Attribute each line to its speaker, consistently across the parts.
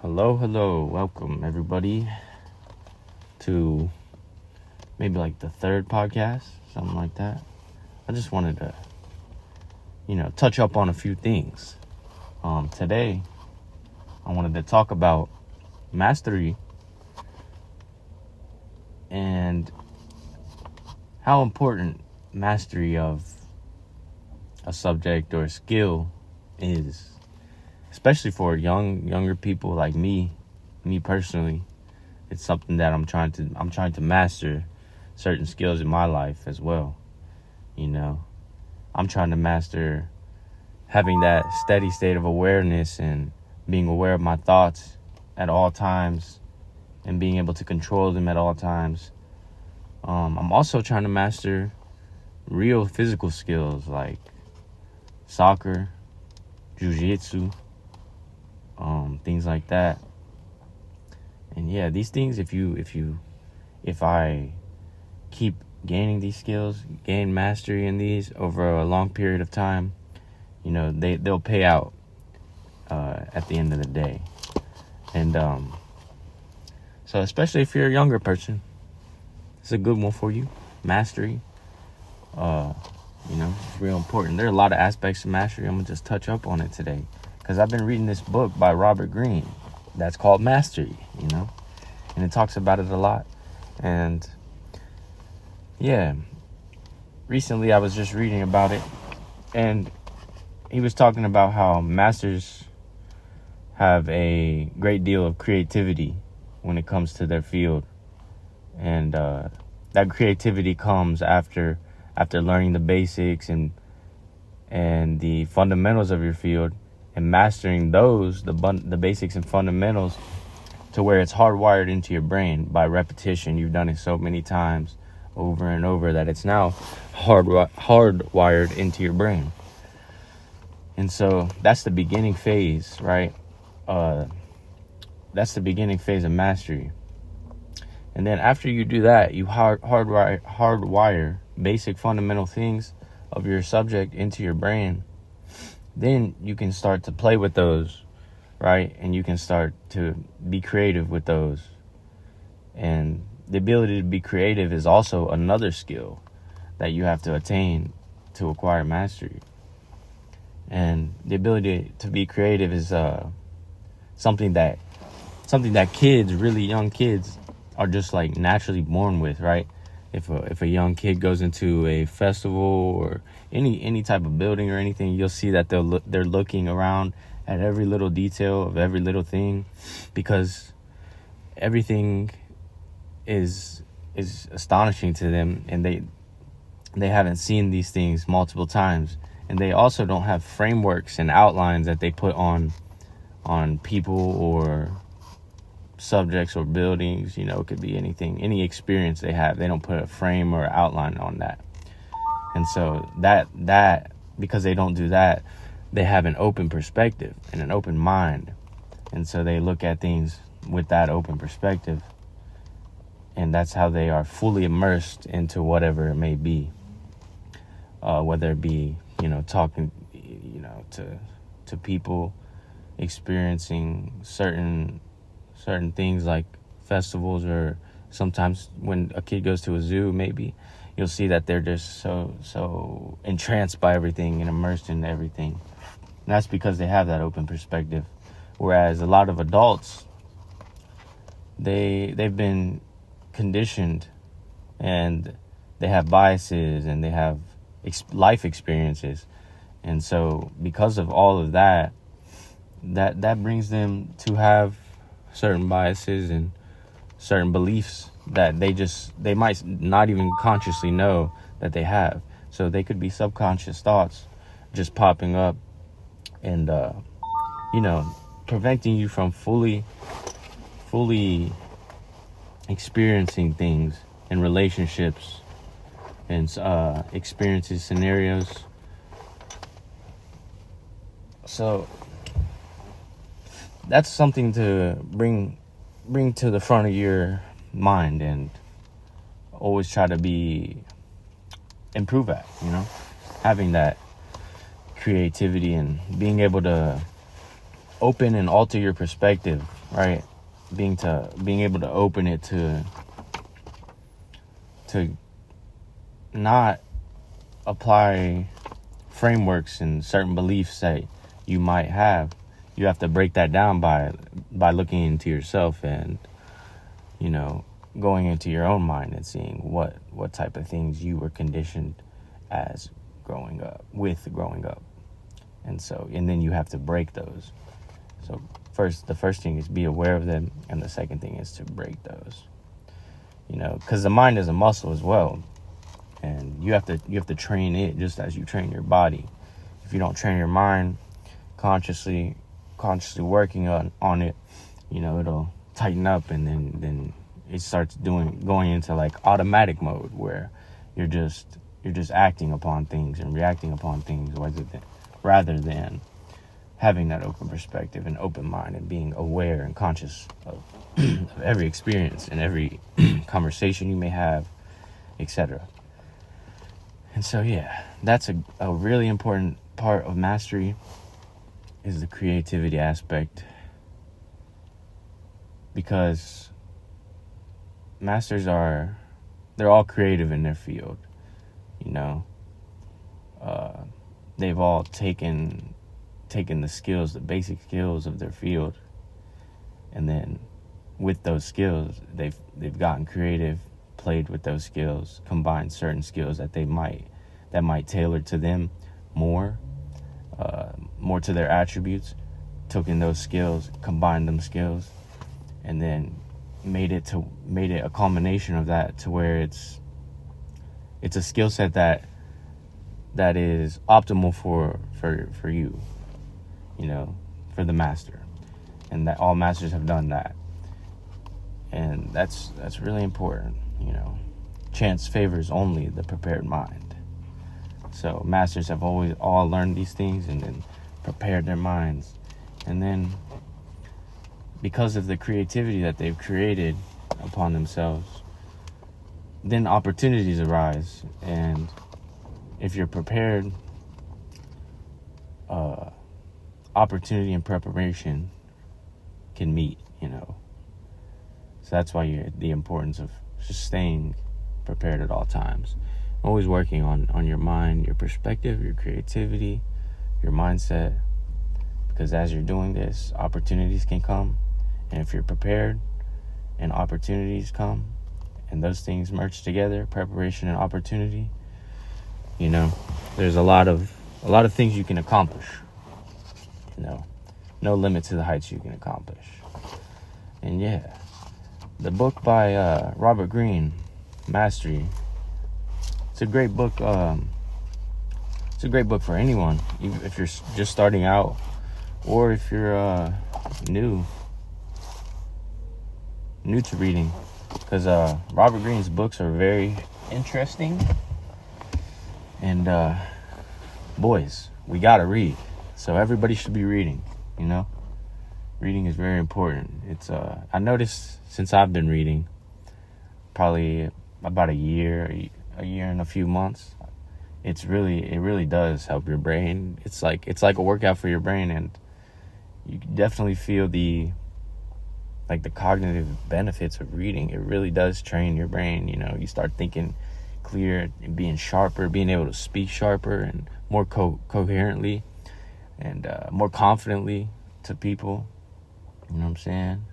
Speaker 1: Hello. Welcome, everybody, to maybe like the third podcast, something like that. I just wanted to, touch up on a few things. Today, I wanted to talk about mastery and how important mastery of a subject or a skill is, especially for younger people like me personally. It's something that I'm trying to master certain skills in my life as well. I'm trying to master having that steady state of awareness and being aware of my thoughts at all times and being able to control them at all times. I'm also trying to master real physical skills like soccer, jiu-jitsu, things like that. And yeah, these things, if I keep gaining these skills, gain mastery in these over a long period of time, they'll pay out at the end of the day. And so especially if you're a younger person, it's a good one for you. Mastery, it's real important. There are a lot of aspects to mastery. I'm gonna just touch up on it today because I've been reading this book by Robert Greene that's called Mastery, and it talks about it a lot. And yeah, recently I was just reading about it, and he was talking about how masters have a great deal of creativity when it comes to their field. And that creativity comes after learning the basics and the fundamentals of your field and mastering those, the basics and fundamentals, to where it's hardwired into your brain by repetition. You've done it so many times over and over that it's now hardwired into your brain. And so that's the beginning phase, right? That's the beginning phase of mastery. And then after you do that, you hardwire basic fundamental things of your subject into your brain. Then you can start to play with those, right? And you can start to be creative with those. And the ability to be creative is also another skill that you have to attain to acquire mastery. And the ability to be creative is something that kids, really young kids, are just like naturally born with, right? If a young kid goes into a festival or any type of building or anything, you'll see that they're looking around at every little detail of every little thing, because everything is astonishing to them, and they haven't seen these things multiple times, and they also don't have frameworks and outlines that they put on people or subjects or buildings. It could be anything, any experience they have. They don't put a frame or outline on that. And so that because they don't do that, they have an open perspective and an open mind. And so they look at things with that open perspective, and that's how they are fully immersed into whatever it may be, whether it be talking to people, experiencing certain things like festivals, or sometimes when a kid goes to a zoo, maybe you'll see that they're just so entranced by everything and immersed in everything. And that's because they have that open perspective. Whereas a lot of adults, they've been conditioned, and they have biases, and they have life experiences. And so because of all of that brings them to have certain biases and certain beliefs that they might not even consciously know that they have. So they could be subconscious thoughts just popping up and preventing you from fully experiencing things in relationships and experiences, scenarios. So that's something to bring to the front of your mind and always try to improve at, having that creativity and being able to open and alter your perspective right? Being able to open it to not apply frameworks and certain beliefs that you might have. You have to break that down by looking into yourself and, you know, going into your own mind and seeing what type of things you were conditioned as growing up. And then you have to break those. So the first thing is be aware of them, and the second thing is to break those. You know, because the mind is a muscle as well, and you have to train it just as you train your body. If you don't train your mind consciously working on it, you know, it'll tighten up, and then it starts going into like automatic mode where you're just acting upon things and reacting upon things rather than having that open perspective and open mind and being aware and conscious of every experience and every conversation you may have, etc. And so, yeah, that's a really important part of mastery, is the creativity aspect, because masters they're all creative in their field. You know, they've all taken the skills, the basic skills of their field, and then with those skills, they've gotten creative, played with those skills, combined certain skills that might tailor to them more to their attributes, took in those skills, combined them skills, and then made it a culmination of that to where it's a skill set that is optimal for you, you know, for the master. And that all masters have done that. And that's really important, you know. Chance favors only the prepared mind. So masters have always all learned these things and then prepared their minds. And then because of the creativity that they've created upon themselves, then opportunities arise. And if you're prepared, opportunity and preparation can meet, you know. So that's why the importance of just staying prepared at all times. Always working on your mind, your perspective, your creativity, your mindset. Because as you're doing this, opportunities can come. And if you're prepared and opportunities come, and those things merge together, preparation and opportunity, you know, there's a lot of things you can accomplish. You know, no limit to the heights you can accomplish. And yeah, the book by Robert Greene, Mastery, it's a great book. It's a great book for anyone, even if you're just starting out, or if you're new to reading, because Robert Greene's books are very interesting. And boys, we gotta read. So everybody should be reading, you know. Reading is very important. It's I noticed since I've been reading, probably about a year and a few months, it really does help your brain. It's like a workout for your brain, and you definitely feel the cognitive benefits of reading. It really does train your brain. You know, you start thinking clear and being sharper, being able to speak sharper and more coherently and more confidently to people. You know what I'm saying?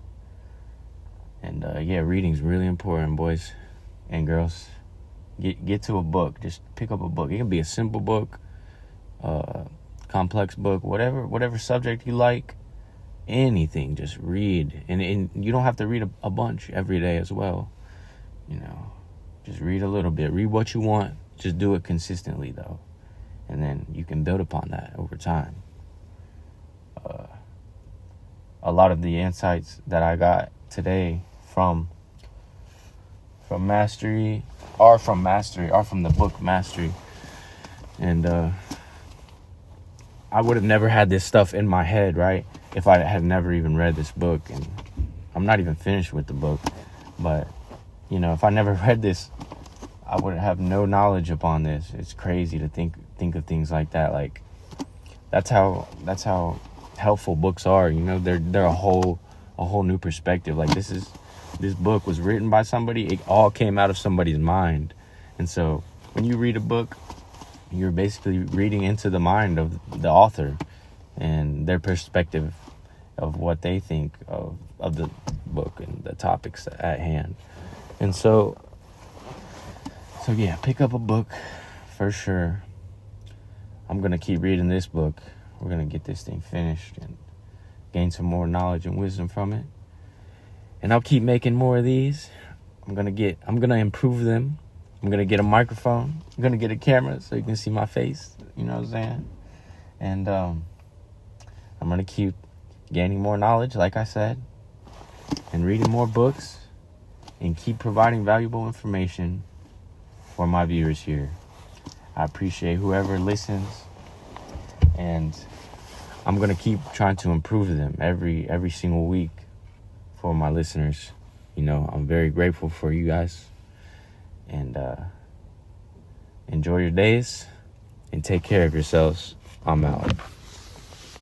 Speaker 1: And yeah, reading's really important, boys and girls. Get to a book. Just pick up a book. It can be a simple book, complex book, whatever subject you like. Anything, just read. And you don't have to read a bunch every day as well. You know, just read a little bit. Read what you want. Just do it consistently, though. And then you can build upon that over time. A lot of the insights that I got today from Mastery are from the book Mastery. And I would have never had this stuff in my head, right, if I had never even read this book. And I'm not even finished with the book. But, you know, if I never read this, I would have no knowledge upon this. It's crazy to think of things like that. Like, that's how helpful books are. You know, they're a whole a whole new perspective. Like this book was written by somebody. It all came out of somebody's mind. And so when you read a book, you're basically reading into the mind of the author and their perspective of what they think of the book and the topics at hand. And so yeah, pick up a book for sure. I'm going to keep reading this book. We're going to get this thing finished and gain some more knowledge and wisdom from it. And I'll keep making more of these. I'm going to improve them. I'm going to get a microphone. I'm going to get a camera so you can see my face. You know what I'm saying? And I'm going to keep gaining more knowledge, like I said, and reading more books and keep providing valuable information for my viewers here. I appreciate whoever listens, and I'm going to keep trying to improve them every single week for my listeners. You know, I'm very grateful for you guys. And enjoy your days and take care of yourselves. I'm out.